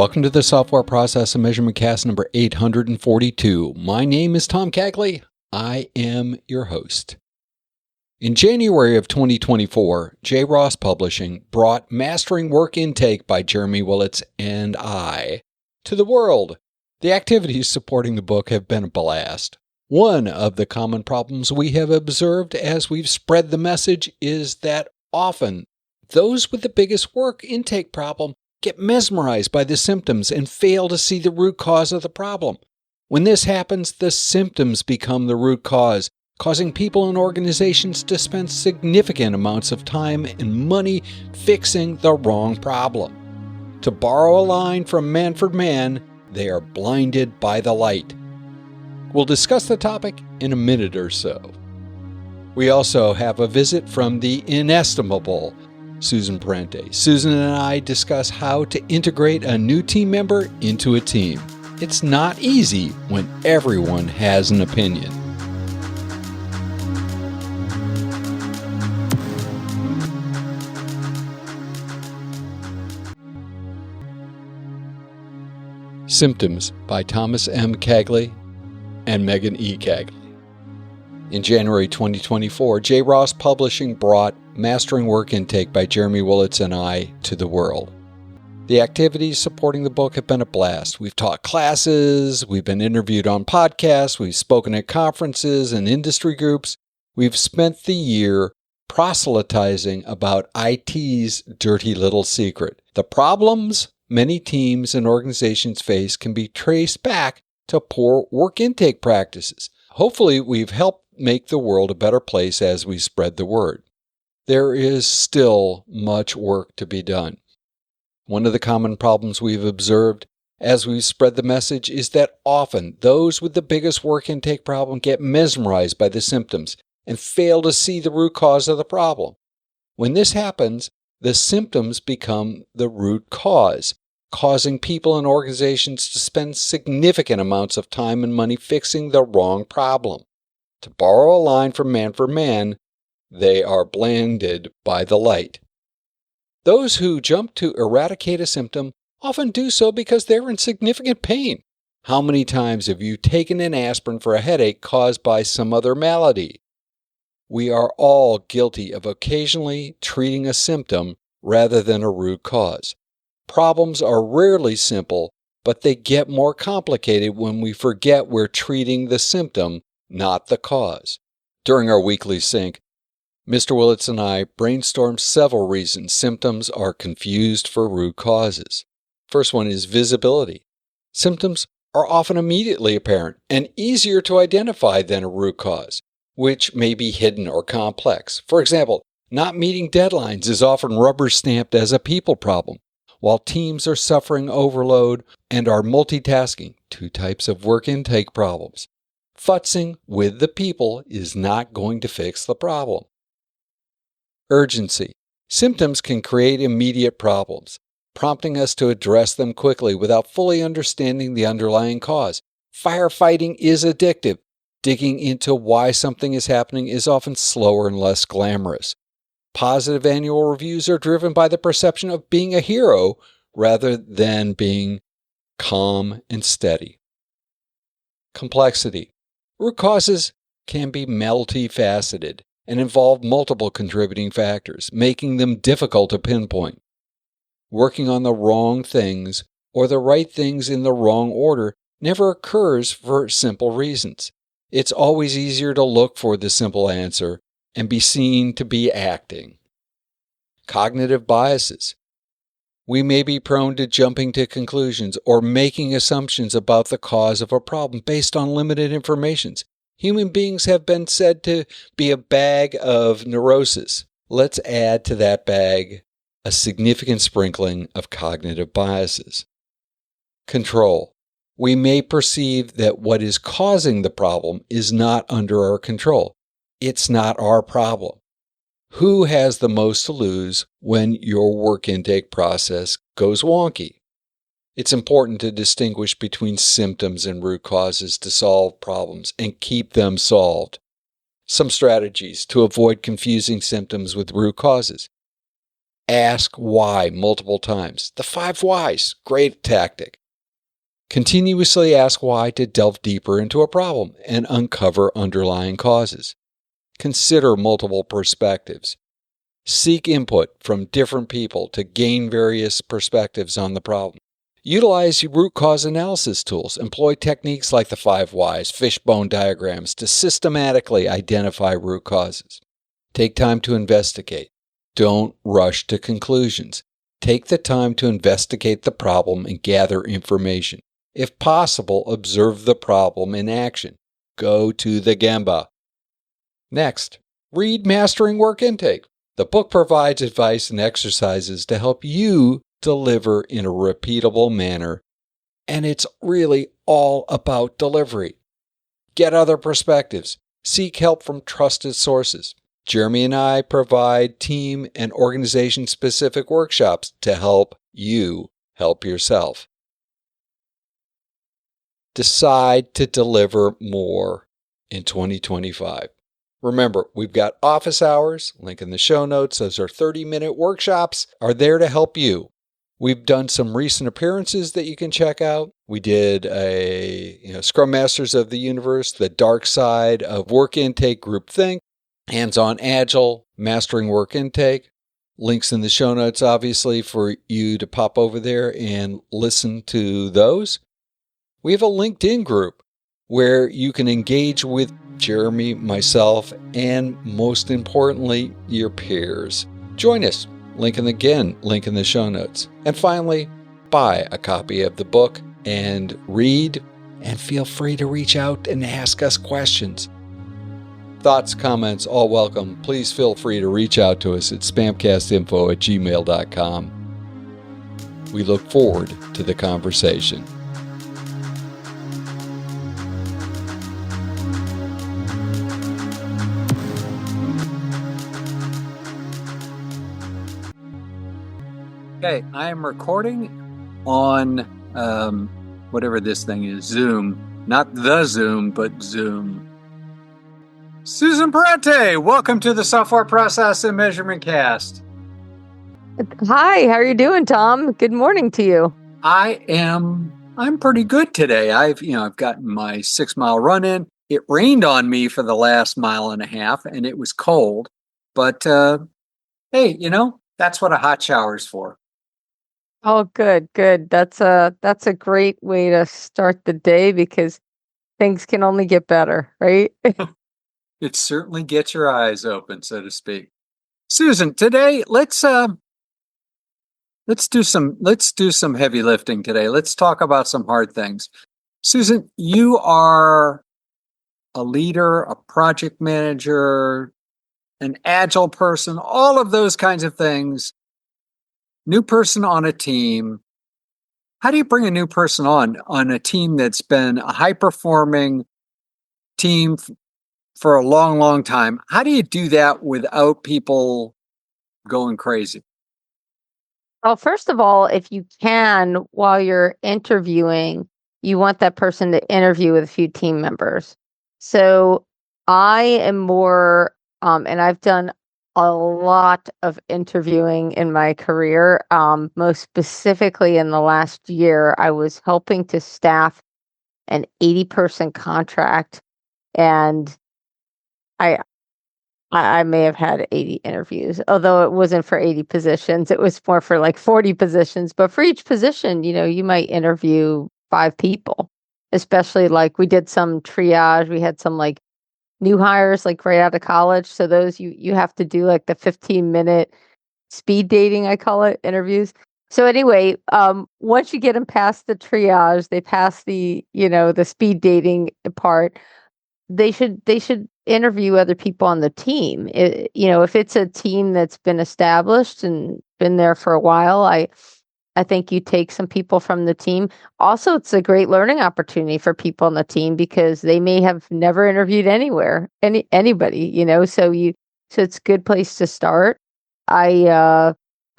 Welcome to the Software Process and Measurement Cast number 842. My name is Tom Cagley. I am your host. In January of 2024, JRoss Publishing brought Mastering Work Intake by Jeremy Willets and I to the world. The activities supporting the book have been a blast. One of the common problems we have observed as we've spread the message is that often those with the biggest work intake problem get mesmerized by the symptoms and fail to see the root cause of the problem. When this happens, the symptoms become the root cause, causing people and organizations to spend significant amounts of time and money fixing the wrong problem. To borrow a line from Manfred Mann, they are blinded by the light. We'll discuss the topic in a minute or so. We also have a visit from the inestimable Susan Parente. Susan and I discuss how to integrate a new team member into a team. It's not easy when everyone has an opinion. Symptoms by Thomas M. Cagley and Megan E. Cagley. In January 2024, JRoss Publishing brought Mastering Work Intake by Jeremy Willets and I to the world. The activities supporting the book have been a blast. We've taught classes, we've been interviewed on podcasts, we've spoken at conferences and industry groups. We've spent the year proselytizing about IT's dirty little secret. The problems many teams and organizations face can be traced back to poor work intake practices. Hopefully, we've helped make the world a better place as we spread the word. There is still much work to be done. One of the common problems we've observed as we've spread the message is that often those with the biggest work intake problem get mesmerized by the symptoms and fail to see the root cause of the problem. When this happens, the symptoms become the root cause, causing people and organizations to spend significant amounts of time and money fixing the wrong problem. To borrow a line from Manfred Mann, they are blinded by the light. Those who jump to eradicate a symptom often do so because they're in significant pain. How many times have you taken an aspirin for a headache caused by some other malady? We are all guilty of occasionally treating a symptom rather than a root cause. Problems are rarely simple, but they get more complicated when we forget we're treating the symptom, not the cause. During our weekly sync, Mr. Willets and I brainstormed several reasons symptoms are confused for root causes. First one is visibility. Symptoms are often immediately apparent and easier to identify than a root cause, which may be hidden or complex. For example, not meeting deadlines is often rubber-stamped as a people problem, while teams are suffering overload and are multitasking, two types of work intake problems. Futzing with the people is not going to fix the problem. Urgency. Symptoms can create immediate problems, prompting us to address them quickly without fully understanding the underlying cause. Firefighting is addictive. Digging into why something is happening is often slower and less glamorous. Positive annual reviews are driven by the perception of being a hero rather than being calm and steady. Complexity. Root causes can be multifaceted and involve multiple contributing factors, making them difficult to pinpoint. Working on the wrong things or the right things in the wrong order never occurs for simple reasons. It's always easier to look for the simple answer and be seen to be acting. Cognitive biases. We may be prone to jumping to conclusions or making assumptions about the cause of a problem based on limited information. Human beings have been said to be a bag of neurosis. Let's add to that bag a significant sprinkling of cognitive biases. Control. We may perceive that what is causing the problem is not under our control. It's not our problem. Who has the most to lose when your work intake process goes wonky? It's important to distinguish between symptoms and root causes to solve problems and keep them solved. Some strategies to avoid confusing symptoms with root causes. Ask why multiple times. The 5 whys, great tactic. Continuously ask why to delve deeper into a problem and uncover underlying causes. Consider multiple perspectives. Seek input from different people to gain various perspectives on the problem. Utilize root cause analysis tools. Employ techniques like the 5 whys, fishbone diagrams to systematically identify root causes. Take time to investigate. Don't rush to conclusions. Take the time to investigate the problem and gather information. If possible, observe the problem in action. Go to the Gemba. Next, read Mastering Work Intake. The book provides advice and exercises to help you deliver in a repeatable manner, and it's really all about delivery. Get other perspectives. Seek help from trusted sources. Jeremy and I provide team and organization-specific workshops to help you help yourself. Decide to deliver more in 2025. Remember, we've got office hours, link in the show notes. Those are 30-minute workshops, are there to help you. We've done some recent appearances that you can check out. We did a Scrum Masters of the Universe, the dark side of work intake groupthink, hands-on agile, mastering work intake. Links in the show notes, obviously, for you to pop over there and listen to those. We have a LinkedIn group where you can engage with Jeremy, myself, and most importantly, your peers. Join us. Link in the show notes. And finally, buy a copy of the book and read, and feel free to reach out and ask us questions. Thoughts, comments, all welcome. Please feel free to reach out to us at spamcastinfo@gmail.com. We look forward to the conversation. Okay, I am recording on whatever this thing is, Zoom. Not the Zoom, but Zoom. Susan Parente, welcome to the Software Process and Measurement Cast. Hi, how are you doing, Tom? Good morning to you. I'm pretty good today. I've gotten my 6-mile run in. It rained on me for the last mile and a half, and it was cold. But hey, that's what a hot shower is for. Oh, good. That's a great way to start the day because things can only get better, right? It certainly gets your eyes open, so to speak. Susan, today let's do some heavy lifting today. Let's talk about some hard things. Susan, you are a leader, a project manager, an agile person, all of those kinds of things. New person on a team. How do you bring a new person on a team that's been a high-performing team for a long, long time? How do you do that without people going crazy? Well, first of all, if you can, while you're interviewing, you want that person to interview with a few team members. So I am more, and I've done a lot of interviewing in my career. Most specifically in the last year, I was helping to staff an 80-person contract, and I may have had 80 interviews, although it wasn't for 80 positions. It was more for like 40 positions. But for each position, you might interview 5 people, especially like we did some triage. We had some like new hires, like right out of college. So those you have to do like the 15-minute speed dating, I call it, interviews. So anyway, once you get them past the triage, they pass the speed dating part. They should interview other people on the team. If it's a team that's been established and been there for a while, I think you take some people from the team. Also, it's a great learning opportunity for people on the team because they may have never interviewed anybody, so it's a good place to start. I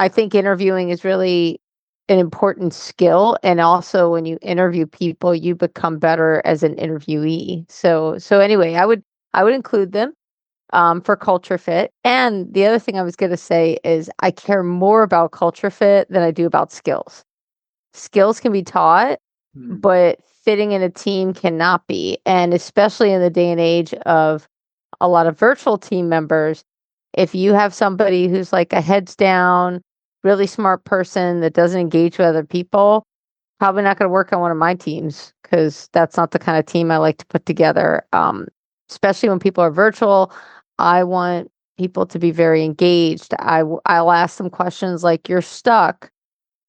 think interviewing is really an important skill, and also when you interview people, you become better as an interviewee. So anyway, I would include them. for culture fit. And the other thing I was going to say is I care more about culture fit than I do about skills. Skills can be taught, but fitting in a team cannot be. And especially in the day and age of a lot of virtual team members, if you have somebody who's like a heads down, really smart person that doesn't engage with other people, probably not going to work on one of my teams because that's not the kind of team I like to put together. Especially when people are virtual, I want people to be very engaged. I'll ask them questions like, "You're stuck.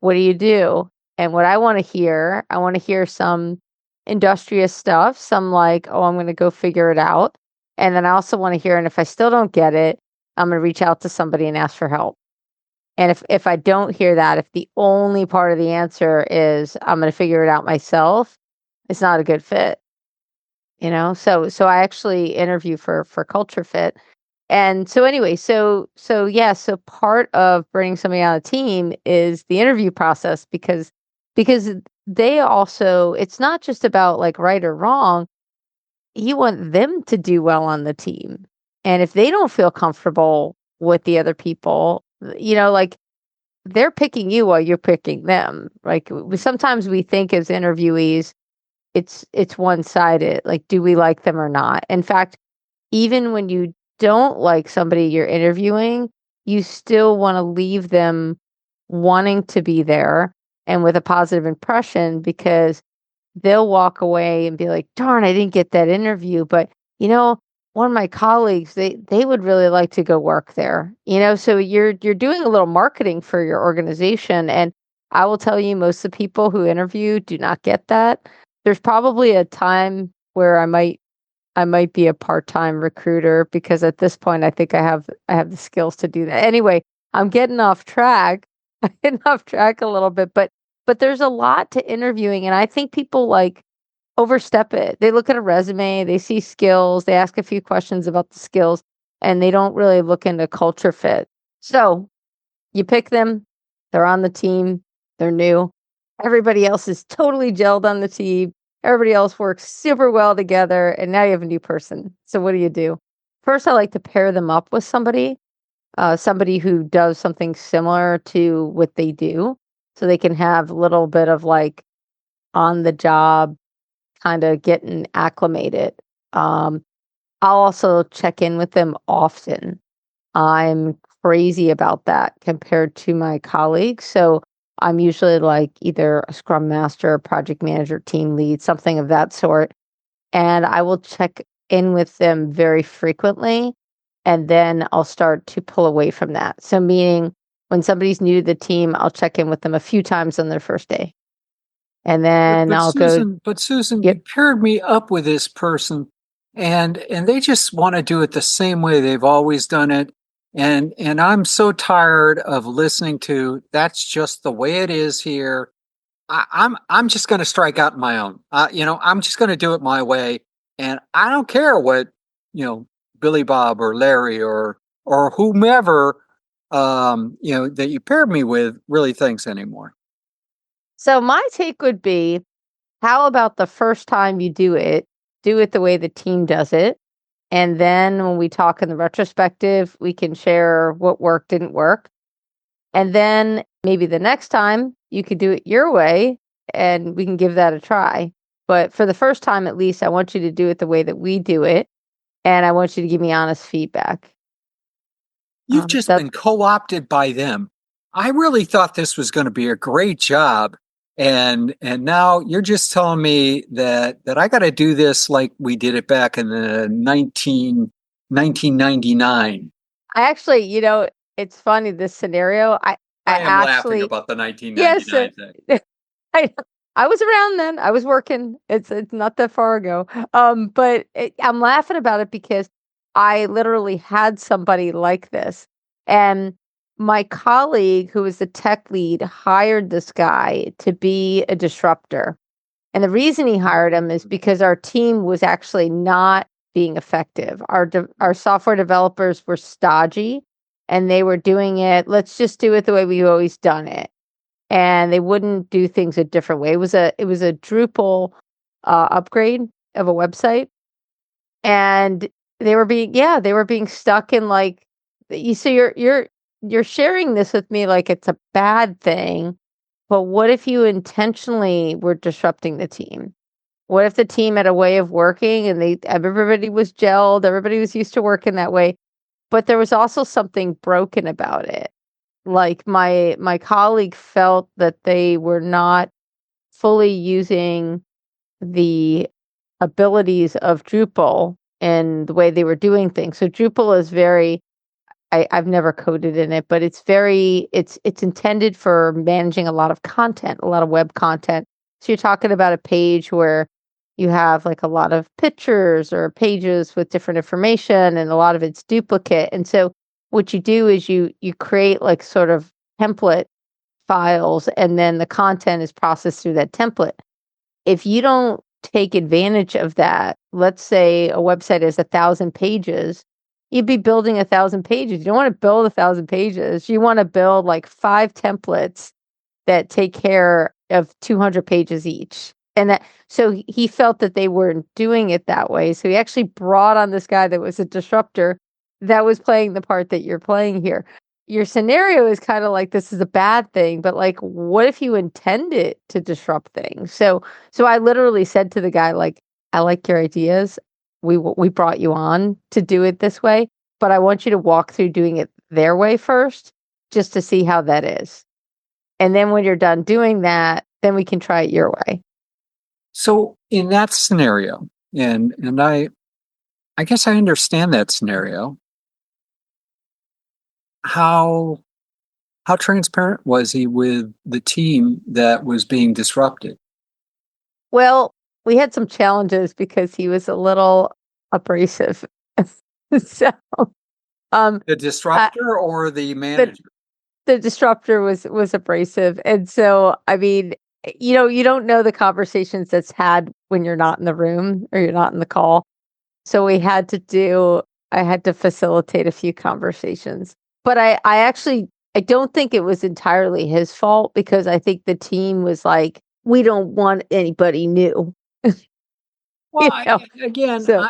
What do you do?" And what I want to hear some industrious stuff, some like, "Oh, I'm going to go figure it out." And then I also want to hear, and if I still don't get it, I'm going to reach out to somebody and ask for help. And if I don't hear that, if the only part of the answer is I'm going to figure it out myself, it's not a good fit. So I actually interview for culture fit. And so anyway, so part of bringing somebody on a team is the interview process because they also, it's not just about like right or wrong. You want them to do well on the team. And if they don't feel comfortable with the other people, like they're picking you while you're picking them. Like sometimes we think as interviewees, it's one-sided. Like, do we like them or not? In fact, even when you don't like somebody you're interviewing, you still want to leave them wanting to be there and with a positive impression because they'll walk away and be like, darn, I didn't get that interview. But, one of my colleagues, they would really like to go work there. So you're doing a little marketing for your organization. And I will tell you, most of the people who interview do not get that. There's probably a time where I might be a part-time recruiter because at this point I think I have the skills to do that. Anyway, I'm getting off track. I'm getting off track a little bit, but there's a lot to interviewing and I think people like overstep it. They look at a resume, they see skills, they ask a few questions about the skills and they don't really look into culture fit. So, you pick them, they're on the team, they're new. Everybody else is totally gelled on the team. Everybody else works super well together, and now you have a new person. So what do? First, I like to pair them up with somebody who does something similar to what they do, so they can have a little bit of like on the job kind of getting acclimated. I'll also check in with them often. I'm crazy about that compared to my colleagues. So I'm usually like either a scrum master, project manager, team lead, something of that sort. And I will check in with them very frequently. And then I'll start to pull away from that. So meaning when somebody's new to the team, I'll check in with them a few times on their first day. And then I'll Susan, you paired me up with this person and they just want to do it the same way they've always done it. And I'm so tired of listening to that's just the way it is here. I'm just going to strike out on my own. I'm just going to do it my way, and I don't care what Billy Bob or Larry or whomever that you paired me with really thinks anymore. So my take would be, how about the first time you do it the way the team does it. And then when we talk in the retrospective, we can share what worked, didn't work. And then maybe the next time you could do it your way and we can give that a try. But for the first time, at least, I want you to do it the way that we do it. And I want you to give me honest feedback. You've just been co-opted by them. I really thought this was going to be a great job. And now you're just telling me that I got to do this like we did it back in the 1999. I actually, it's funny, this scenario. I am actually laughing about the 1999 thing. I was around then. I was working. It's not that far ago. But I'm laughing about it because I literally had somebody like this. And my colleague, who was the tech lead, hired this guy to be a disruptor. And the reason he hired him is because our team was actually not being effective. Our software developers were stodgy and they were doing it, let's just do it the way we've always done it. And they wouldn't do things a different way. It was a Drupal upgrade of a website. And they were being stuck in like so you're sharing this with me like it's a bad thing, but what if you intentionally were disrupting the team? What if the team had a way of working and everybody was gelled, everybody was used to working that way, but there was also something broken about it. Like my colleague felt that they were not fully using the abilities of Drupal and the way they were doing things. So Drupal is very I've never coded in it, but it's intended for managing a lot of content, a lot of web content. So you're talking about a page where you have like a lot of pictures or pages with different information and a lot of it's duplicate. And so what you do is you create like sort of template files and then the content is processed through that template. If you don't take advantage of that, let's say a website is 1,000 pages, you'd be building 1,000 pages. You don't want to build 1,000 pages. You want to build like 5 templates that take care of 200 pages each. And so he felt that they weren't doing it that way. So he actually brought on this guy that was a disruptor that was playing the part that you're playing here. Your scenario is kind of like this is a bad thing, but like, what if you intended to disrupt things? So I literally said to the guy, like, I like your ideas. We brought you on to do it this way, but I want you to walk through doing it their way first, just to see how that is. And then when you're done doing that, then we can try it your way. So in that scenario, and I guess I understand that scenario. How transparent was he with the team that was being disrupted? Well, we had some challenges because he was a little abrasive. So, The disruptor or the manager? The disruptor was abrasive. And so, I mean, you don't know the conversations that's had when you're not in the room or you're not in the call. So I had to facilitate a few conversations. But I don't think it was entirely his fault because I think the team was like, we don't want anybody new. Well, again, so,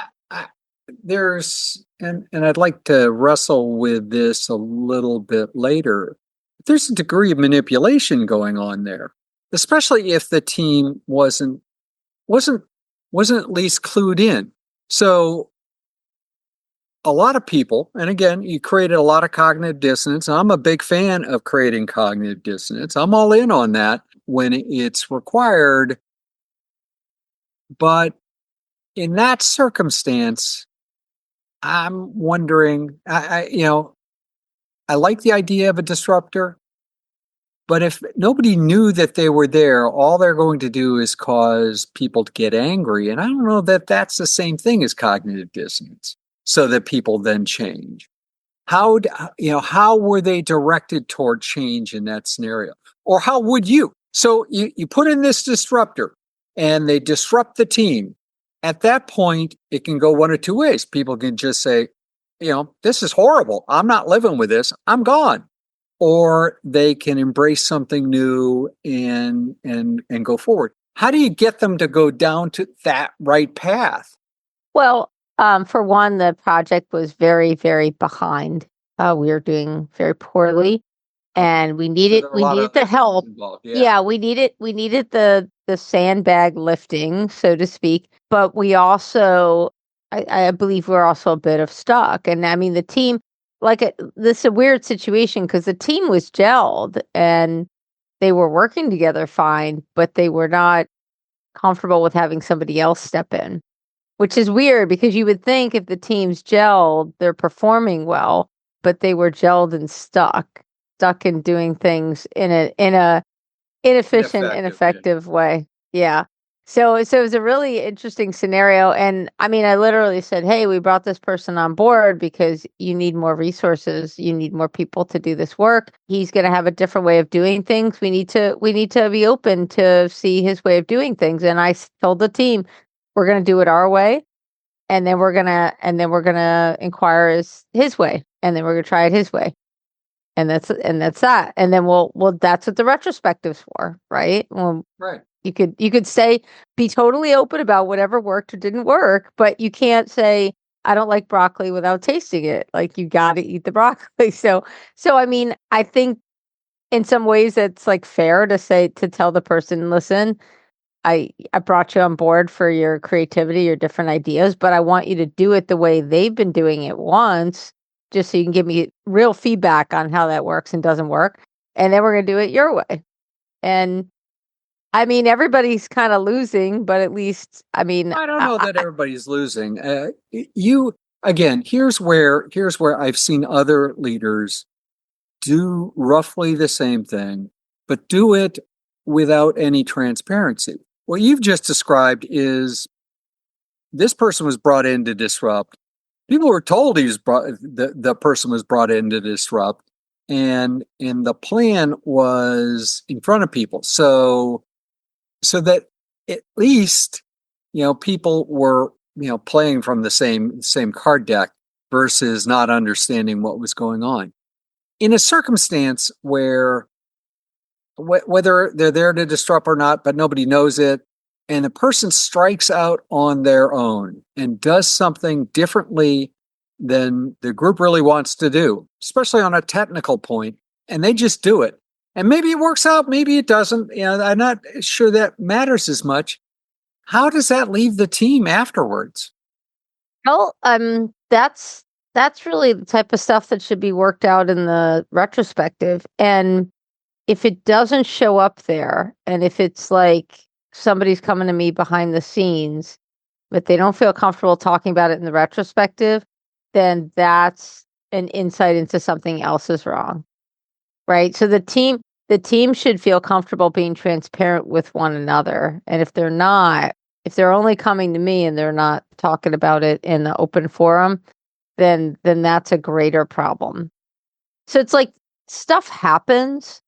there's, and I'd like to wrestle with this a little bit later. There's a degree of manipulation going on there, especially if the team wasn't at least clued in. So a lot of people, and again, you created a lot of cognitive dissonance. I'm a big fan of creating cognitive dissonance. I'm all in on that when it's required. But in that circumstance, I'm wondering, I like the idea of a disruptor, but if nobody knew that they were there, all they're going to do is cause people to get angry. And I don't know that that's the same thing as cognitive dissonance, so that people then change. How were they directed toward change in that scenario? Or how would you? So you put in this disruptor and they disrupt the team. At that point, it can go one of two ways. People can just say, this is horrible. I'm not living with this. I'm gone. Or they can embrace something new and go forward. How do you get them to go down to that right path? Well, for one, the project was very, very behind. We were doing very poorly, and we needed the help. Yeah, we needed the sandbag lifting, so to speak. But we also, I believe, we're also a bit of stuck. And I mean, the team, this is a weird situation because the team was gelled and they were working together fine, but they were not comfortable with having somebody else step in. Which is weird because you would think if the team's gelled, they're performing well, but they were gelled and stuck in doing things in a inefficient, ineffective way. Yeah. So it was a really interesting scenario. And I mean, I literally said, hey, we brought this person on board because you need more resources. You need more people to do this work. He's going to have a different way of doing things. We need to be open to see his way of doing things. And I told the team, we're going to do it our way. And then we're going to inquire his way. And then we're going to try it his way. And that's that. And then we'll that's what the retrospective's for, right? Well, right. You could say, be totally open about whatever worked or didn't work, but you can't say, I don't like broccoli without tasting it. Like, you got to eat the broccoli. So I mean, I think in some ways it's like fair to tell the person, listen, I brought you on board for your creativity, your different ideas, but I want you to do it the way they've been doing it once, just so you can give me real feedback on how that works and doesn't work. And then we're going to do it your way. And I mean, everybody's kind of losing, but at least, I mean, I don't know that everybody's losing. Here's where I've seen other leaders do roughly the same thing, but do it without any transparency. What you've just described is this person was brought in to disrupt. People were told the person was brought in to disrupt, and the plan was in front of people. So that at least, people were, playing from the same card deck versus not understanding what was going on. In a circumstance where whether they're there to disrupt or not, but nobody knows it, and the person strikes out on their own and does something differently than the group really wants to do, especially on a technical point, and they just do it. And maybe it works out, maybe it doesn't. I'm not sure that matters as much. How does that leave the team afterwards? Well, that's really the type of stuff that should be worked out in the retrospective. And if it doesn't show up there, and if it's like somebody's coming to me behind the scenes, but they don't feel comfortable talking about it in the retrospective, then that's an insight into something else is wrong. Right? So the team should feel comfortable being transparent with one another. And if they're not, if they're only coming to me and they're not talking about it in the open forum, then that's a greater problem. So it's like stuff happens,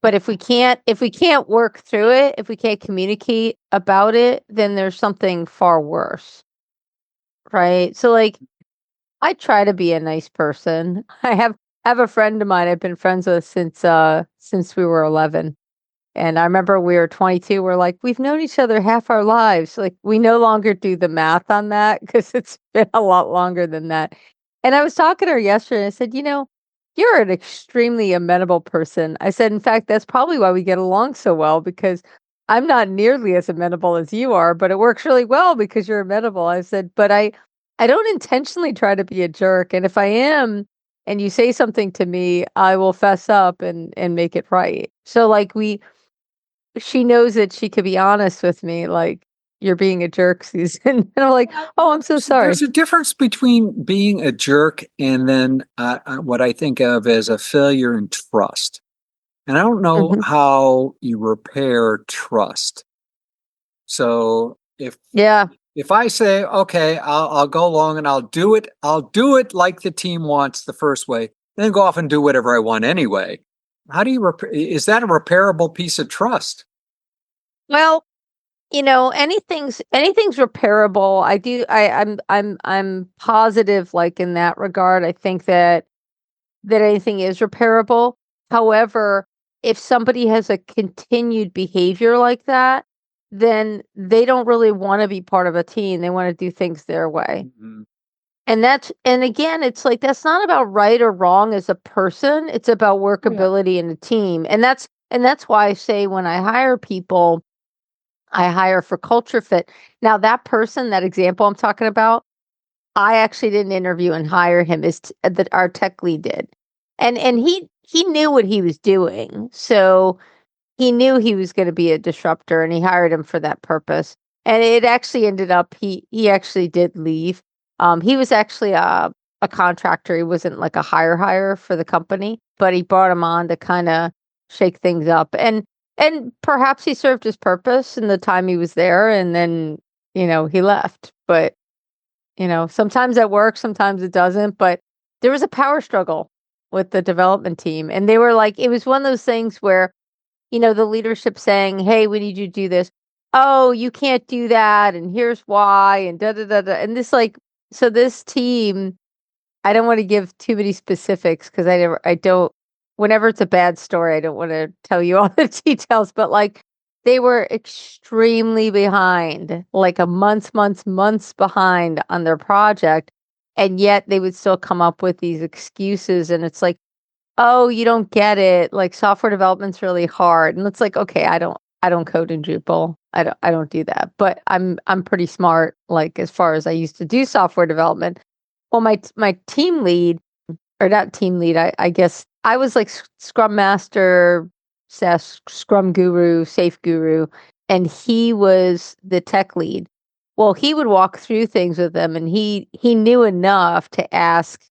but if we can't work through it, if we can't communicate about it, then there's something far worse. Right? So like, I try to be a nice person. I have a friend of mine I've been friends with since we were 11. And I remember we were 22. We're like, we've known each other half our lives. Like, we no longer do the math on that because it's been a lot longer than that. And I was talking to her yesterday and I said, you're an extremely amenable person. I said, in fact, that's probably why we get along so well, because I'm not nearly as amenable as you are, but it works really well because you're amenable. I said, but I don't intentionally try to be a jerk. And if I am, and you say something to me, I will fess up and make it right. So like she knows that she could be honest with me, like, you're being a jerk, Susan. And I'm like, oh, I'm so sorry. There's a difference between being a jerk and then what I think of as a failure in trust. And I don't know how you repair trust. So if I say, okay, I'll go along and I'll do it like the team wants the first way, then go off and do whatever I want anyway. How do you is that a repairable piece of trust? Well, anything's repairable. I'm positive, like, in that regard. I think that anything is repairable. However, if somebody has a continued behavior like that, then they don't really want to be part of a team. They want to do things their way. Mm-hmm. And again, it's like, that's not about right or wrong as a person. It's about workability in a team. And that's why I say, when I hire people, I hire for culture fit. Now, that person, that example I'm talking about, I actually didn't interview and hire him. Our tech lead did. And he knew what he was doing. So he knew he was going to be a disruptor, and he hired him for that purpose. And it actually ended up, he actually did leave. He was actually a contractor. He wasn't like a hire for the company, but he brought him on to kind of shake things up. And perhaps he served his purpose in the time he was there, and then, he left. But, sometimes that works, sometimes it doesn't. But there was a power struggle with the development team. And they were like, it was one of those things where, the leadership saying, hey, we need you to do this. Oh, you can't do that. And here's why. And da da da da. And so this team, I don't want to give too many specifics because I don't, whenever it's a bad story, I don't want to tell you all the details, but like, they were extremely behind, like a months behind on their project, and yet they would still come up with these excuses, and it's like, oh, you don't get it. Like software development's really hard. And it's like, okay, I don't code in Drupal. I don't do that. But I'm pretty smart, like as far as I used to do software development. Well, my team lead, or not team lead, I guess I was like Scrum Master, Scrum Guru, Safe Guru, and he was the tech lead. Well, he would walk through things with them, and he knew enough to ask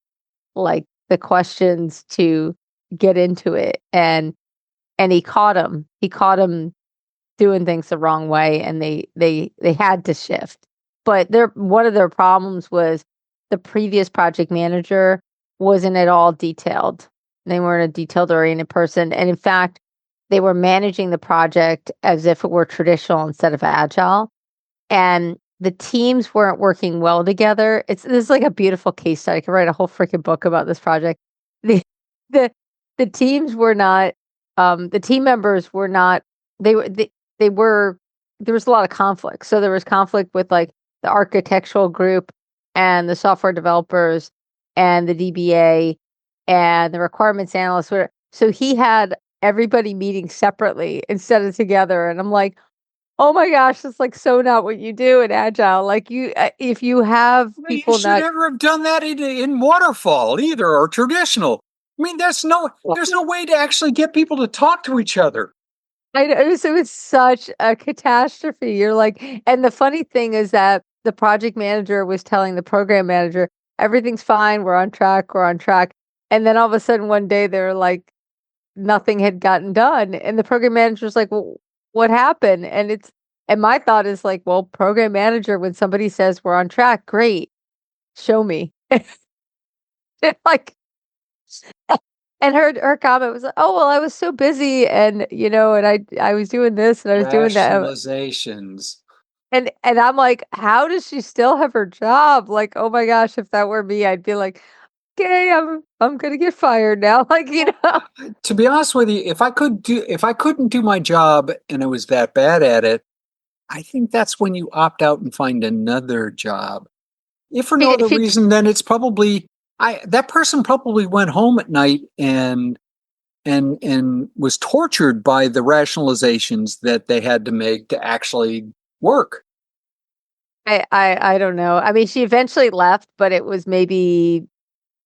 like the questions to get into it, and he caught him. He caught him doing things the wrong way, and they had to shift. But one of their problems was the previous project manager wasn't at all detailed. They weren't a detailed oriented person, and in fact, they were managing the project as if it were traditional instead of agile, and the teams weren't working well together. This is like a beautiful case study. I could write a whole freaking book about this project. The the the teams were not the team members were not they were there was a lot of conflict. So there was conflict with like the architectural group and the software developers and the DBA and the requirements analysts were, so he had everybody meeting separately instead of together, and I'm like, oh my gosh, that's like so not what you do in agile. Like if you have people you should never have done that in waterfall either, or traditional. I mean, there's no way to actually get people to talk to each other. I know, it was such a catastrophe. You're like, and the funny thing is that the project manager was telling the program manager, everything's fine, we're on track. And then all of a sudden one day they're like, nothing had gotten done. And the program manager's like, well, what happened? And my thought is like, well, program manager, when somebody says we're on track, great, show me. Like, and her comment was like, oh, well, I was so busy, and and I was doing this and I was doing that. Rationalizations. And I'm like, how does she still have her job? Like, oh my gosh, if that were me, I'd be like, okay, I'm gonna get fired now. Like, To be honest with you, if I couldn't do my job and I was that bad at it, I think that's when you opt out and find another job. If for no other reason, then it's probably that person probably went home at night and was tortured by the rationalizations that they had to make to actually work. I don't know. I mean, she eventually left, but it was maybe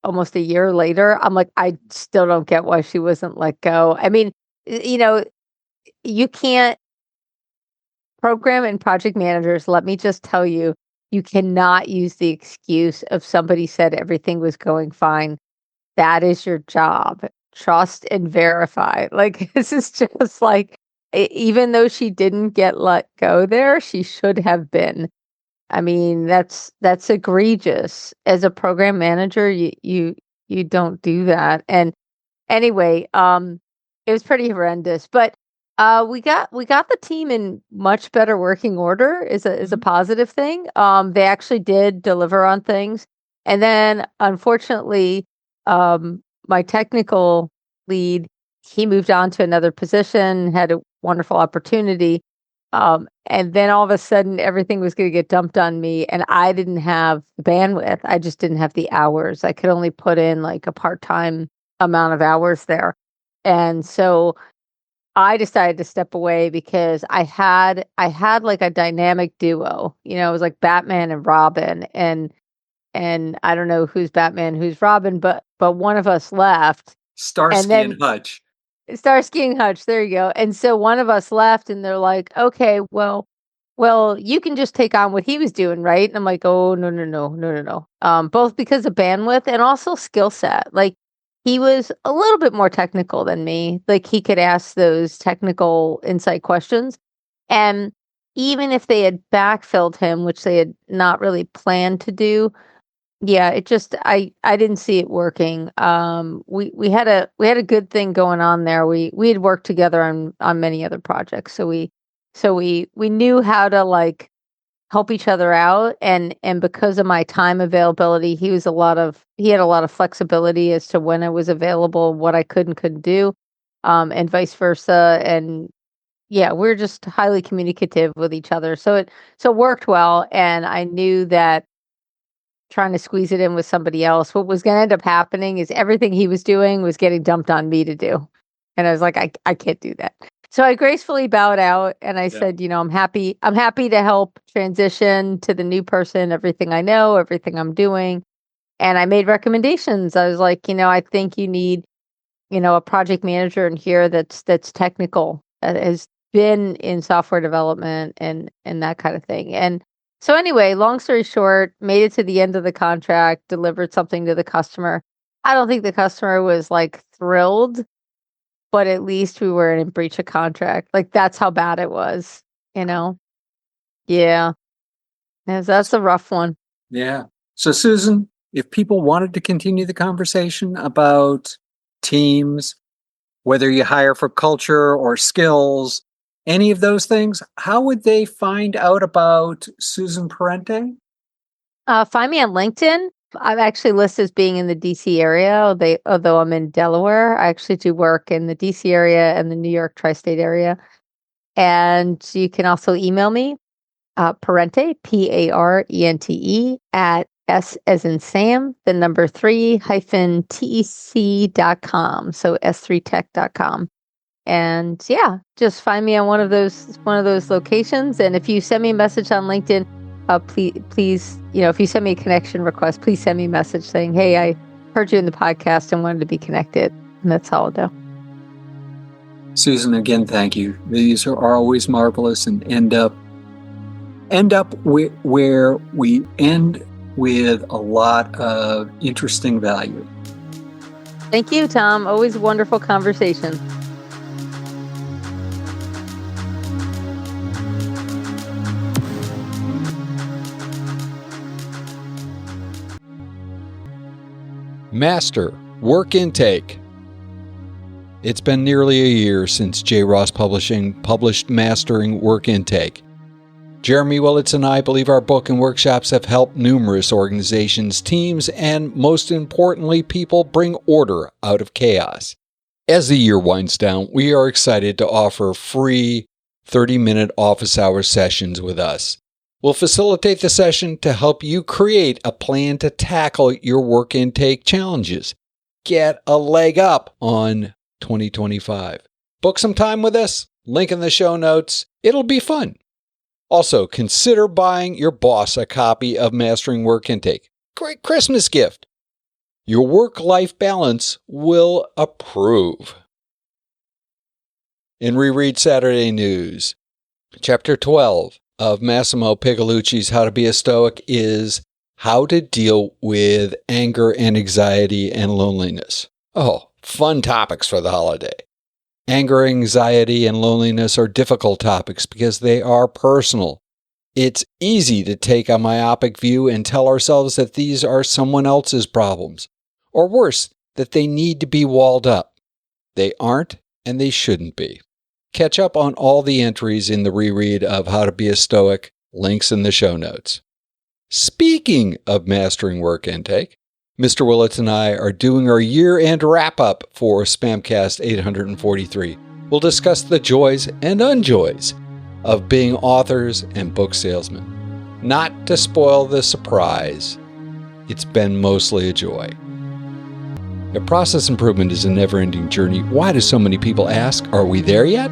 almost a year later. I'm like, I still don't get why she wasn't let go. I mean, you can't program and project managers. Let me just tell you, you cannot use the excuse of somebody said everything was going fine. That is your job. Trust and verify. Like, this is just like, even though she didn't get let go there, she should have been. I mean, that's egregious. As a program manager, you don't do that. And anyway, it was pretty horrendous. But we got the team in much better working order. Is a positive thing. They actually did deliver on things, and then unfortunately, my technical lead, he moved on to another position, had a wonderful opportunity. And then all of a sudden everything was going to get dumped on me, and I didn't have the bandwidth. I just didn't have the hours. I could only put in like a part-time amount of hours there. And so I decided to step away because I had like a dynamic duo. It was like Batman and Robin, and I don't know who's Batman, who's Robin, but one of us left. Starsky and Hutch. Starsky and Hutch, there you go. And so one of us left, and they're like, okay, well, you can just take on what he was doing, right? And I'm like, oh, no. Both because of bandwidth and also skill set. Like, he was a little bit more technical than me. Like, he could ask those technical insight questions. And even if they had backfilled him, which they had not really planned to do, yeah, it just I didn't see it working. We had a good thing going on there. We had worked together on many other projects, so we knew how to like help each other out, and because of my time availability, he had a lot of flexibility as to when I was available, what I could and couldn't do, and vice versa. And yeah, we're just highly communicative with each other, so it worked well, and I knew that trying to squeeze it in with somebody else. What was going to end up happening is everything he was doing was getting dumped on me to do. And I was like, I can't do that. So I gracefully bowed out and I said, I'm happy to help transition to the new person, everything I know, everything I'm doing. And I made recommendations. I was like, I think you need, a project manager in here that's technical, that has been in software development and that kind of thing. And so anyway, long story short, made it to the end of the contract, delivered something to the customer. I don't think the customer was like thrilled, but at least we weren't in breach of contract. Like that's how bad it was, Yeah. That's a rough one. Yeah. So Susan, if people wanted to continue the conversation about teams, whether you hire for culture or skills, any of those things, how would they find out about Susan Parente? Find me on LinkedIn. I'm actually listed as being in the DC area, although I'm in Delaware. I actually do work in the DC area and the New York tri-state area. And you can also email me, Parente, Parente, at S as in Sam, the number 3-tec.com. So s3tech.com. And just find me on one of those locations. And if you send me a message on LinkedIn, please, if you send me a connection request, please send me a message saying, hey, I heard you in the podcast and wanted to be connected. And that's all I'll do. Susan, again, thank you. These are always marvelous and end up where we end with a lot of interesting value. Thank you, Tom. Always a wonderful conversation. Master Work Intake. It's been nearly a year since JRoss Publishing published Mastering Work Intake. Jeremy Willets and I believe our book and workshops have helped numerous organizations, teams, and most importantly, people bring order out of chaos. As the year winds down, we are excited to offer free 30-minute office hour sessions with us. We'll facilitate the session to help you create a plan to tackle your work intake challenges. Get a leg up on 2025. Book some time with us. Link in the show notes. It'll be fun. Also, consider buying your boss a copy of Mastering Work Intake. Great Christmas gift. Your work-life balance will approve. In Reread Saturday News, Chapter 12 of Massimo Pigalucci's How to Be a Stoic is how to deal with anger and anxiety and loneliness. Oh, fun topics for the holiday. Anger, anxiety, and loneliness are difficult topics because they are personal. It's easy to take a myopic view and tell ourselves that these are someone else's problems, or worse, that they need to be walled up. They aren't, and they shouldn't be. Catch up on all the entries in the reread of How to Be a Stoic, links in the show notes. Speaking of Mastering Work Intake, Mr. Willets and I are doing our year-end wrap-up for Spamcast 843. We'll discuss the joys and unjoys of being authors and book salesmen. Not to spoil the surprise, it's been mostly a joy. If process improvement is a never-ending journey, why do so many people ask, are we there yet?